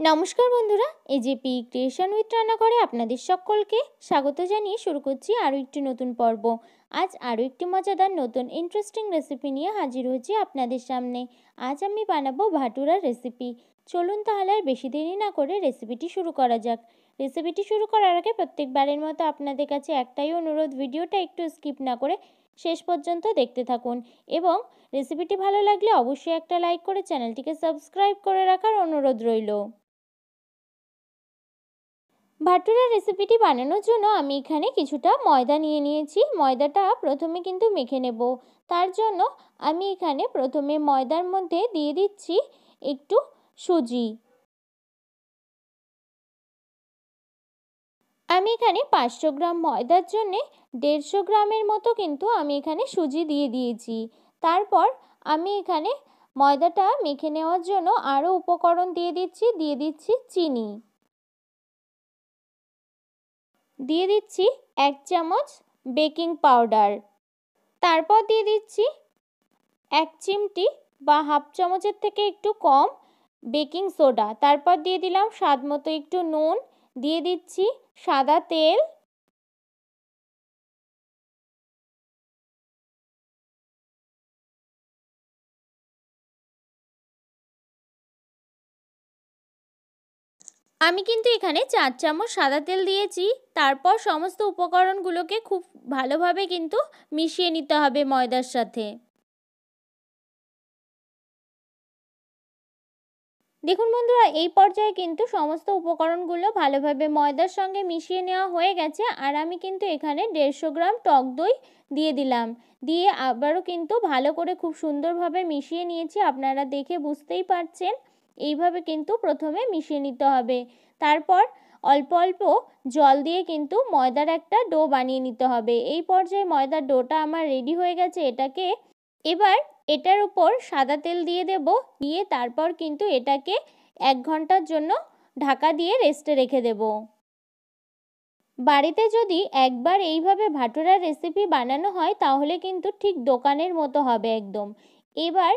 নমস্কার বন্ধুরা, AJP creation with রান্নাঘরে আপনাদের সকলকে স্বাগত জানিয়ে শুরু করছি আরও একটি নতুন পর্ব। আজ আরও একটি মজাদার নতুন ইন্টারেস্টিং রেসিপি নিয়ে হাজির হয়েছি আপনাদের সামনে। আজ আমি বানাবো ভাটুরার রেসিপি। চলুন তাহলে আর বেশি দেরি না করে রেসিপিটি শুরু করা যাক। রেসিপিটি শুরু করার আগে প্রত্যেকবারের মতো আপনাদের কাছে একটাই অনুরোধ, ভিডিওটা একটু স্কিপ না করে শেষ পর্যন্ত দেখতে থাকুন এবং রেসিপিটি ভালো লাগলে অবশ্যই একটা লাইক করে চ্যানেলটিকে সাবস্ক্রাইব করে রাখার অনুরোধ রইল। ভাটুরা রেসিপিটি বানানোর জন্য আমি এখানে কিছুটা ময়দা নিয়ে নিয়েছি। ময়দাটা প্রথমে কিন্তু মেখে নেব। তার জন্য আমি এখানে প্রথমে ময়দার মধ্যে দিয়ে দিচ্ছি একটু সুজি। আমি এখানে 500 গ্রাম ময়দার জন্যে 150 গ্রামের মতো কিন্তু আমি এখানে সুজি দিয়ে দিয়েছি। তারপর আমি এখানে ময়দাটা মেখে নেওয়ার জন্য আরও উপকরণ দিয়ে দিচ্ছি চিনি, দিয়ে দিচ্ছি 1 চামচ বেকিং পাউডার, তারপর দিয়ে দিচ্ছি 1 চিমটি বা হাফ চামচের থেকে একটু কম বেকিং সোডা, তারপর দিয়ে দিলাম স্বাদ মতো একটু নুন, দিয়ে দিচ্ছি সাদা তেল, আমি কিন্তু এখানে 4 চামচ সাদা তেল দিয়েছি। তারপর সমস্ত উপকরণগুলোকে খুব ভালোভাবে কিন্তু মিশিয়ে নিতে হবে ময়দার সাথে। দেখুন বন্ধুরা, এই পর্যায়ে কিন্তু সমস্ত উপকরণগুলো ভালোভাবে ময়দার সঙ্গে মিশিয়ে নেওয়া হয়ে গেছে। আর আমি কিন্তু এখানে 150 গ্রাম টক দই দিয়ে দিলাম, দিয়ে আবারও কিন্তু ভালো করে খুব সুন্দরভাবে মিশিয়ে নিয়েছি। আপনারা দেখে বুঝতেই পারছেন, এইভাবে কিন্তু প্রথমে মিশিয়ে নিতে হবে। তারপর অল্প অল্প জল দিয়ে কিন্তু ময়দার একটা ডো বানিয়ে নিতে হবে। এই পর্যায়ে ময়দার ডোটা আমার রেডি হয়ে গেছে। এবার এটার উপর সাদা তেল দিয়ে দেব, দিয়ে তারপর কিন্তু এটাকে 1 ঘন্টার জন্য ঢাকা দিয়ে রেস্টে রেখে দেব। বাড়িতে যদি একবার এইভাবে ভাটুরার রেসিপি বানানো হয় তাহলে কিন্তু ঠিক দোকানের মতো হবে একদম। এবার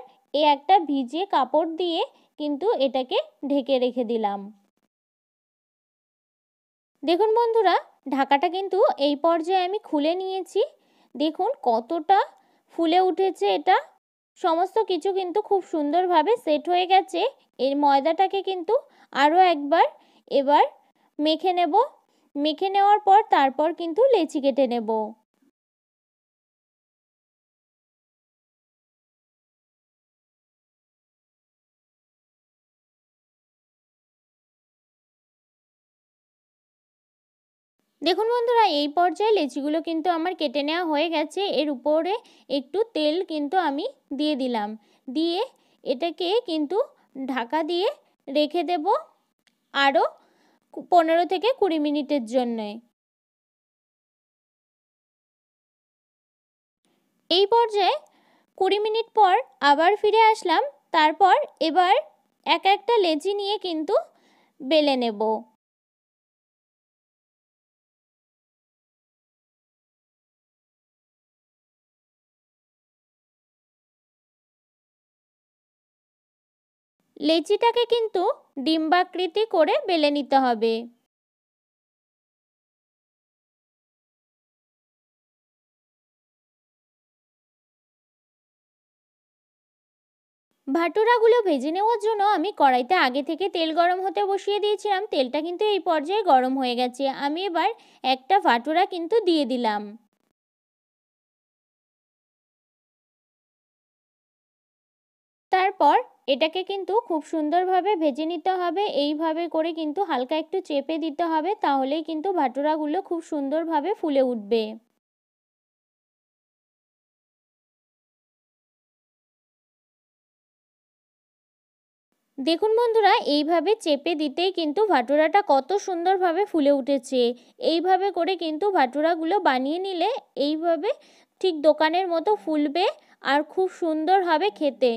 একটা ভিজে কাপড় দিয়ে কিন্তু এটাকে ঢেকে রেখে দিলাম। দেখুন বন্ধুরা, ঢাকাটা কিন্তু এই পর্যায়ে আমি খুলে নিয়েছি। দেখুন কতটা ফুলে উঠেছে এটা। সমস্ত কিছু কিন্তু খুব সুন্দরভাবে সেট হয়ে গেছে। এই ময়দাটাকে কিন্তু আরও একবার এবার মেখে নেব। মেখে নেওয়ার পর তারপর কিন্তু লেচি কেটে নেব। দেখুন বন্ধুরা, এই পর্যায়ে লেচিগুলো কিন্তু আমার কেটে নেওয়া হয়ে গেছে। এর উপরে একটু তেল কিন্তু আমি দিয়ে দিলাম, দিয়ে এটাকে কিন্তু ঢাকা দিয়ে রেখে দেব আরও 15 থেকে 20 মিনিটের জন্যে। এই পর্যায়ে 20 মিনিট পর আবার ফিরে আসলাম। তারপর এবার একটা লেচি নিয়ে কিন্তু বেলে নেব। লেচিটাকে কিন্তু ডিম্বাকৃতি করে বেলে নিতে হবে। ভাটুরাগুলো ভেজে নেওয়ার জন্য আমি কড়াইতে আগে থেকে তেল গরম হতে বসিয়ে দিয়েছিলাম। তেলটা কিন্তু এই পর্যায়ে গরম হয়ে গেছে। আমি এবার একটা ভাটুরা কিন্তু দিয়ে দিলাম। তারপর এটাকে কিন্তু খুব সুন্দরভাবে ভেজে নিতে হবে। এইভাবে করে কিন্তু হালকা একটু চেপে দিতে হবে, তাহলেই কিন্তু ভাটুরাগুলো খুব সুন্দরভাবে ফুলে উঠবে। দেখুন বন্ধুরা, এইভাবে চেপে দিতেই কিন্তু ভাটুরাটা কত সুন্দরভাবে ফুলে উঠেছে। এইভাবে করে কিন্তু ভাটুরাগুলো বানিয়ে নিলে এইভাবে ঠিক দোকানের মতো ফুলবে আর খুব সুন্দর হবে খেতে।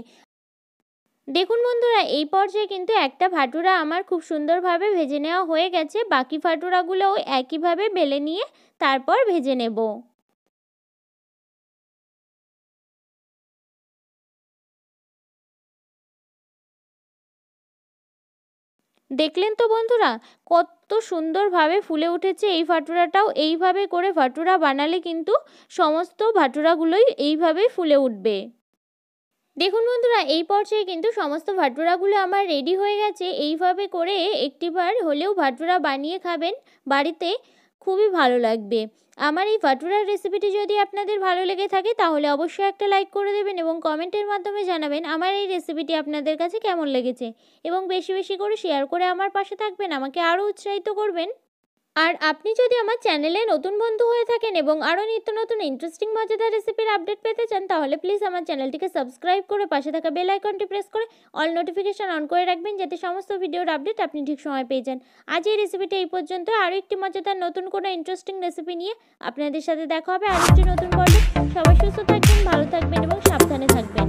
দেখুন বন্ধুরা, এই পর্যায়ে কিন্তু একটা ভাটুরা আমার খুব সুন্দরভাবে ভেজে নেওয়া হয়ে গেছে। বাকি ভাটুরাগুলোও একইভাবে বেলে নিয়ে তারপর ভেজে নেব। দেখলেন তো বন্ধুরা, কত সুন্দরভাবে ফুলে উঠেছে এই ভাটুরাটাও। এইভাবে করে ভাটুরা বানালে কিন্তু সমস্ত ভাটুরাগুলোই এইভাবেই ফুলে উঠবে। দেখুন বন্ধুরা, এই পর্যায়ে কিন্তু সমস্ত ভাটুরাগুলো আমার রেডি হয়ে গেছে। এইভাবে করে একটিবার হলেও ভাটুরা বানিয়ে খাবেন বাড়িতে, খুবই ভালো লাগবে। আমার এই ভাটুরার রেসিপিটি যদি আপনাদের ভালো লেগে থাকে তাহলে অবশ্যই একটা লাইক করে দেবেন এবং কমেন্টের মাধ্যমে জানাবেন আমার এই রেসিপিটি আপনাদের কাছে কেমন লেগেছে, এবং বেশি বেশি করে শেয়ার করে আমার পাশে থাকবেন, আমাকে আরও উৎসাহিত করবেন। আর আপনি যদি আমার চ্যানেলে নতুন বন্ধু হয়ে থাকেন এবং আরও নিত্য নতুন ইন্টারেস্টিং মজাদার রেসিপির আপডেট পেতে চান, তাহলে প্লিজ আমার চ্যানেলটিকে সাবস্ক্রাইব করে পাশে থাকা বেল আইকনটি প্রেস করে অল নোটিফিকেশন অন করে রাখবেন, যাতে সমস্ত ভিডিওর আপডেট আপনি ঠিক সময় পেয়ে যান। আজ এই রেসিপিটি এই পর্যন্ত। আরও একটি মজাদার নতুন কোনো ইন্টারেস্টিং রেসিপি নিয়ে আপনাদের সাথে দেখা হবে আরেকটি নতুন পর্বে। সবাই সুস্থ থাকবেন, ভালো থাকবেন এবং সাবধানে থাকবেন।